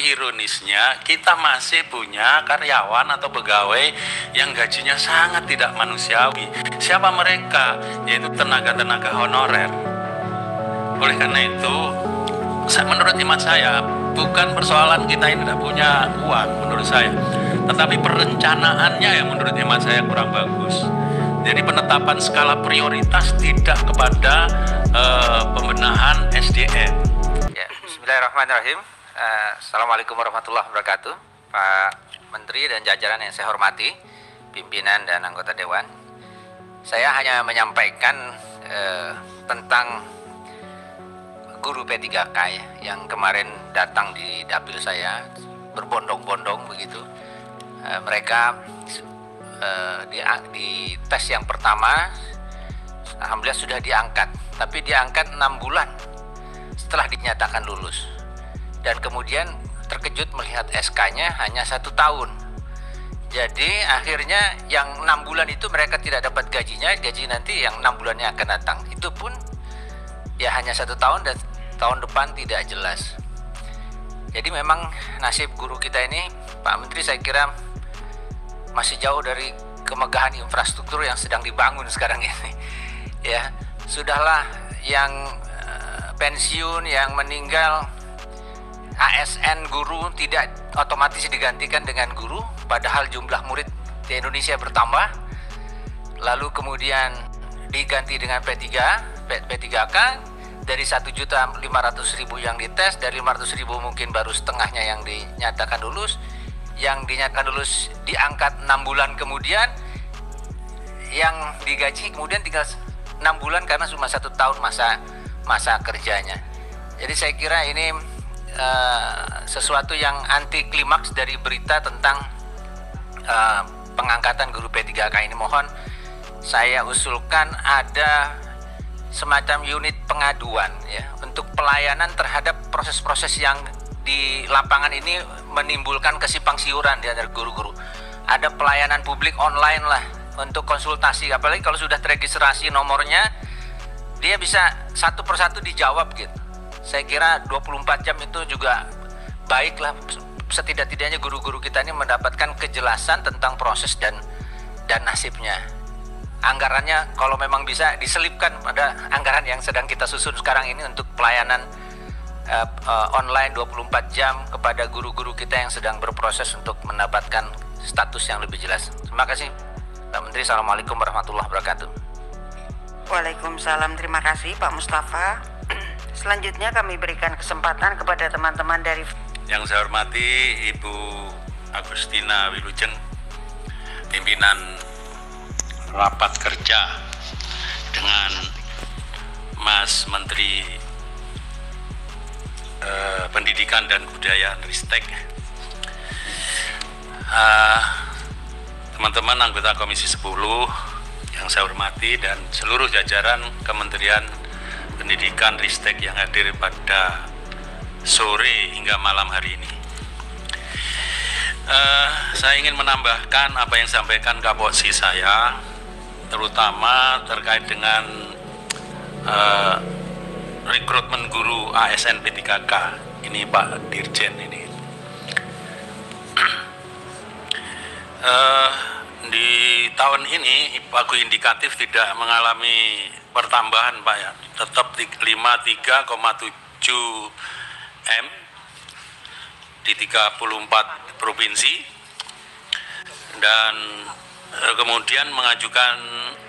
ironisnya kita masih punya karyawan atau pegawai yang gajinya sangat tidak manusiawi. Siapa mereka? Yaitu tenaga-tenaga honorer. Oleh karena itu, menurut hemat saya, bukan persoalan kita ini tidak punya uang menurut saya, tetapi perencanaannya yang menurut hemat saya kurang bagus. Jadi penetapan skala prioritas tidak kepada pembenahan SDM. Ya, Bismillahirrahmanirrahim. Assalamualaikum warahmatullahi wabarakatuh. Pak Menteri dan jajaran yang saya hormati, pimpinan dan anggota Dewan. Saya hanya menyampaikan tentang guru P3K ya, yang kemarin datang di dapil saya berbondong-bondong begitu. Mereka di tes yang pertama alhamdulillah sudah diangkat, tapi diangkat 6 bulan setelah dinyatakan lulus, dan kemudian terkejut melihat SK-nya hanya 1 tahun. Jadi akhirnya yang 6 bulan itu mereka tidak dapat gajinya, gaji nanti yang 6 bulannya akan datang itu pun ya hanya 1 tahun, dan tahun depan tidak jelas. Jadi memang nasib guru kita ini, Pak Menteri, saya kira masih jauh dari kemegahan infrastruktur yang sedang dibangun sekarang ini. Ya, sudahlah yang pensiun, yang meninggal, ASN guru tidak otomatis digantikan dengan guru, padahal jumlah murid di Indonesia bertambah. Lalu kemudian diganti dengan P3K dari 1.500.000 yang dites, dari 500.000 mungkin baru setengahnya yang dinyatakan lulus. Yang dinyatakan lulus diangkat 6 bulan kemudian, yang digaji kemudian tinggal 6 bulan karena cuma 1 tahun masa kerjanya. Jadi saya kira ini sesuatu yang anti klimaks dari berita tentang pengangkatan guru P3K ini. Mohon saya usulkan ada semacam unit pengaduan ya, untuk pelayanan terhadap proses-proses yang di lapangan ini menimbulkan kesimpang siuran di antara guru-guru. Ada pelayanan publik online lah untuk konsultasi, apalagi kalau sudah teregistrasi nomornya, dia bisa satu persatu dijawab gitu. Saya kira 24 jam itu juga baik lah, setidak-tidaknya guru-guru kita ini mendapatkan kejelasan tentang proses dan nasibnya. Anggarannya kalau memang bisa diselipkan pada anggaran yang sedang kita susun sekarang ini untuk pelayanan online 24 jam kepada guru-guru kita yang sedang berproses untuk mendapatkan status yang lebih jelas. Terima kasih Pak Menteri. Assalamualaikum warahmatullahi wabarakatuh. Waalaikumsalam, terima kasih Pak Mustafa. Selanjutnya kami berikan kesempatan kepada teman-teman dari... Yang saya hormati Ibu Agustina Wilujeng, pimpinan rapat kerja dengan Mas Menteri Pendidikan dan Kebudayaan Ristek, teman-teman anggota Komisi 10 yang saya hormati, dan seluruh jajaran Kementerian Pendidikan Ristek yang hadir pada sore hingga malam hari ini. Saya ingin menambahkan apa yang disampaikan Kapolsi saya, terutama terkait dengan rekrutmen guru ASN P3K ini, Pak Dirjen ini. Di tahun ini Pagu indikatif tidak mengalami pertambahan Pak ya, tetap 53,7 M di 34 provinsi, dan kemudian mengajukan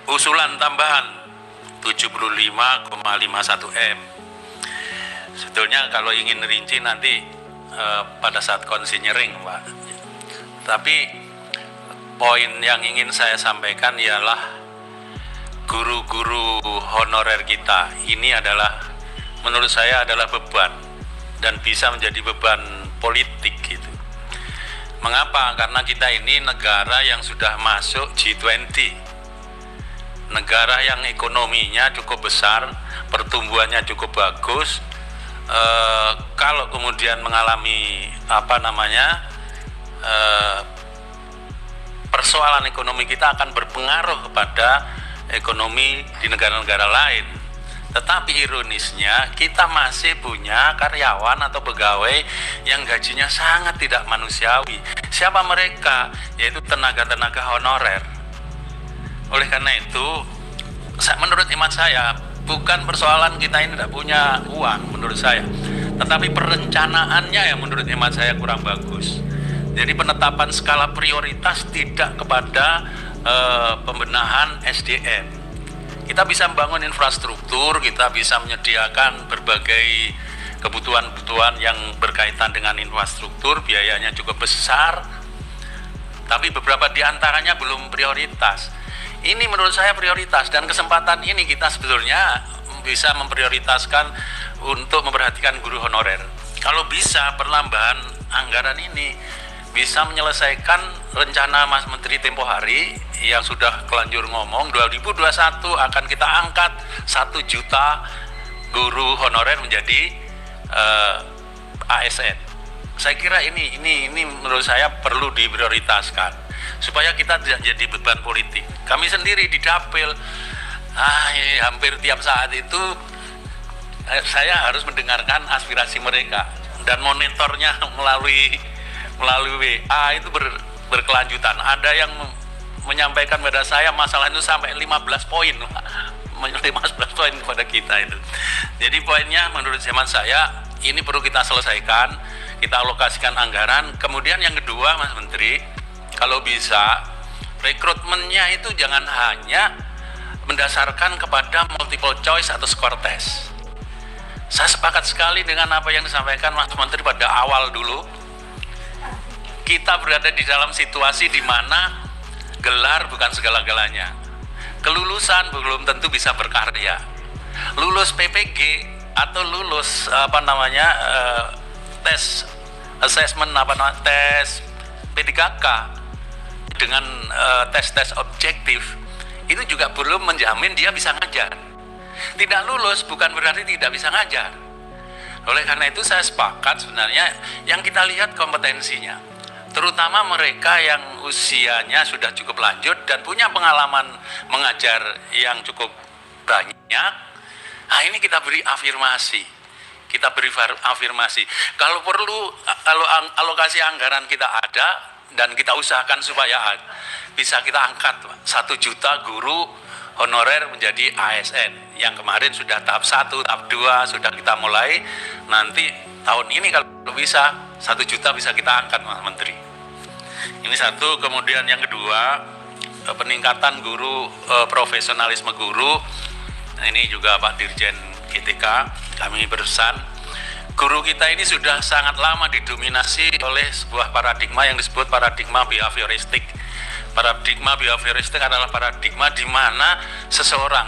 usulan tambahan 75,51 M. Sebetulnya kalau ingin rinci nanti pada saat konsinyering Pak. Tapi poin yang ingin saya sampaikan ialah guru-guru honorer kita ini adalah, menurut saya adalah beban, dan bisa menjadi beban politik gitu. Mengapa? Karena kita ini negara yang sudah masuk G20, negara yang ekonominya cukup besar, pertumbuhannya cukup bagus. Kalau kemudian mengalami persoalan ekonomi, kita akan berpengaruh kepada ekonomi di negara-negara lain. Tetapi ironisnya kita masih punya karyawan atau pegawai yang gajinya sangat tidak manusiawi. Siapa mereka? Yaitu tenaga-tenaga honorer. Oleh karena itu, menurut hemat saya, bukan persoalan kita ini tidak punya uang menurut saya, tetapi perencanaannya yang menurut hemat saya kurang bagus. Jadi penetapan skala prioritas tidak kepada pembenahan SDM. Kita bisa membangun infrastruktur, kita bisa menyediakan berbagai kebutuhan-kebutuhan yang berkaitan dengan infrastruktur, biayanya cukup besar, tapi beberapa di antaranya belum prioritas. Ini menurut saya prioritas, dan kesempatan ini kita sebetulnya bisa memprioritaskan untuk memperhatikan guru honorer. Kalau bisa perlambahan anggaran ini bisa menyelesaikan rencana Mas Menteri tempo hari yang sudah kelanjur ngomong 2021 akan kita angkat 1 juta guru honorer menjadi ASN. Saya kira ini menurut saya perlu diprioritaskan supaya kita tidak jadi beban politik. Kami sendiri di Dapil hampir tiap saat itu saya harus mendengarkan aspirasi mereka, dan monitornya melalui WA itu berkelanjutan. Ada yang menyampaikan pada saya masalah itu sampai 15 poin 15 poin kepada kita itu. Jadi poinnya menurut zaman saya ini perlu kita selesaikan, kita alokasikan anggaran. Kemudian yang kedua, Mas Menteri, kalau bisa rekrutmennya itu jangan hanya mendasarkan kepada multiple choice atau score test. Saya sepakat sekali dengan apa yang disampaikan Mas Menteri pada awal dulu. Kita berada di dalam situasi di mana gelar bukan segala-galanya. Kelulusan belum tentu bisa berkarya. Lulus PPG atau lulus tes assessment tes P3K dengan tes-tes objektif itu juga belum menjamin dia bisa ngajar. Tidak lulus bukan berarti tidak bisa ngajar. Oleh karena itu saya sepakat sebenarnya yang kita lihat kompetensinya, terutama mereka yang usianya sudah cukup lanjut dan punya pengalaman mengajar yang cukup banyak. Nah ini kita beri afirmasi. Kalau perlu, kalau alokasi anggaran kita ada dan kita usahakan supaya bisa kita angkat 1 juta guru honorer menjadi ASN. Yang kemarin sudah tahap 1, tahap 2 sudah kita mulai. Nanti tahun ini kalau bisa 1 juta bisa kita angkat, Mas Menteri. Ini satu. Kemudian yang kedua, peningkatan guru, profesionalisme guru. Nah, ini juga Pak Dirjen GTK, kami berpesan, guru kita ini sudah sangat lama didominasi oleh sebuah paradigma yang disebut paradigma behavioristik. Paradigma behavioristik adalah paradigma di mana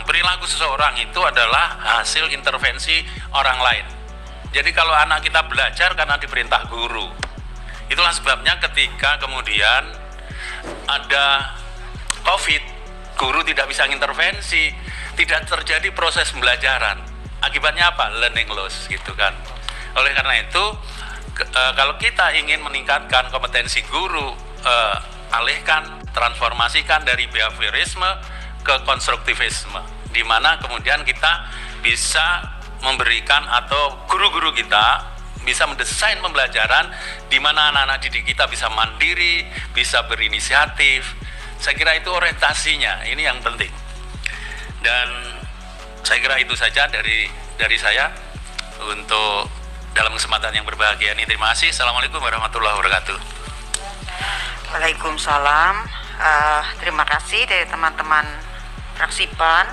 perilaku seseorang itu adalah hasil intervensi orang lain. Jadi kalau anak kita belajar karena diperintah guru, itulah sebabnya ketika kemudian ada COVID, guru tidak bisa intervensi, tidak terjadi proses pembelajaran. Akibatnya apa? Learning loss, gitu kan. Oleh karena itu, kalau kita ingin meningkatkan kompetensi guru, alihkan, transformasikan dari behaviorisme ke konstruktivisme, di mana kemudian kita bisa memberikan atau guru-guru kita bisa mendesain pembelajaran di mana anak-anak didik kita bisa mandiri, bisa berinisiatif. Saya kira itu orientasinya, ini yang penting. Dan saya kira itu saja dari saya untuk dalam kesempatan yang berbahagia ini. Terima kasih. Assalamualaikum warahmatullahi wabarakatuh. Waalaikumsalam. Terima kasih dari teman-teman fraksi PAN.